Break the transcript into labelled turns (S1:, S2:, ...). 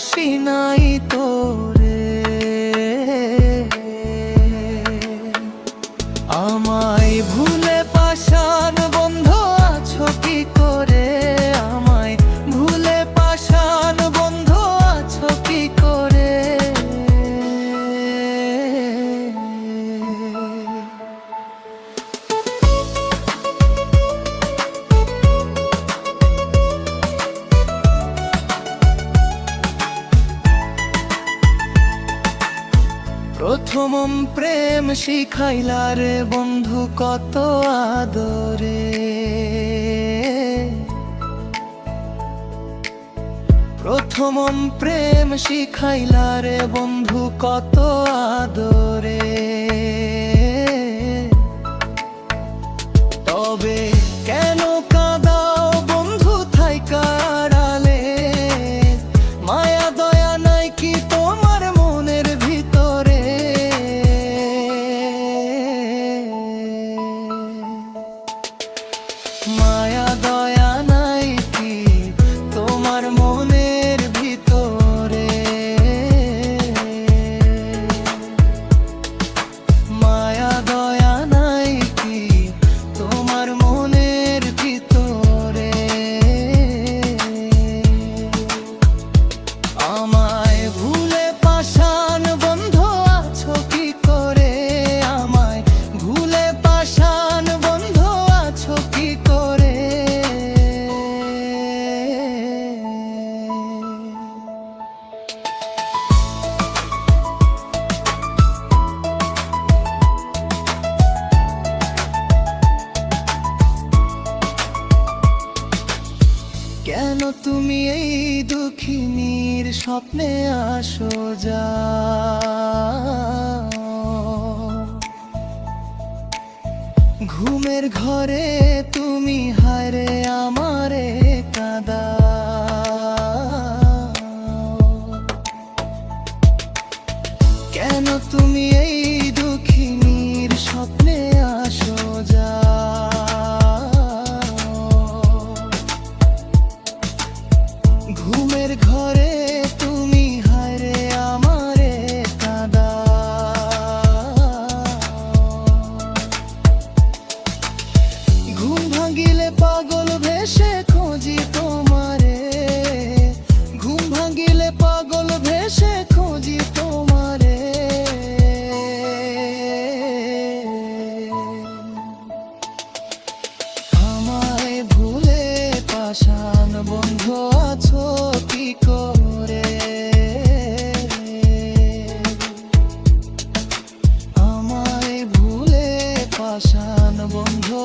S1: ভালোবাসি নাই তোরে, আমায় ভুলে পাষাণ বন্ধু আছো কি করে, আমায় ভুলে পাষাণ বন্ধু আছো কি করে। প্রথম প্রেম শিখাইলা রে বন্ধু কত আদরে, প্রথম প্রেম শিখাইলা রে বন্ধু কত আদরে। তবে কেন কাঁদাও বন্ধু থাইকা আড়ালে, মায়া দয়া নাই কি তোমার মনের ভিতরে। মায়া দয়া নাই কি তোমার মনের ভিতরে, মায়া দয়া নাই কি তোমার মনের ভিতরে। আমায় ভুলে পাষাণ বন্ধু আছো কি করে, আমায় ভুলে পাষাণ বন্ধু আছো কি করে। কেন তুমি এই দুঃখিনীর স্বপ্নে আসো যা, ঘুমের ঘরে তুমি হায়রে আমারে কাঁদা। কেন তুমি এই দুঃখিনীর স্বপ্নে আসো যা, ঘুমের ঘরে তুমি হায়রে আমারে কাঁদা। ঘুম ভাঙিলে পাগল ভেসে খোঁজি তোমারে, ঘুম ভাঙিলে পাগল ভেসে খোঁজি তোমারে। আমায় ভুলে পাষাণ বন্ধু আছো কি করে, আমায় ভুলে পাষাণ বন্ধু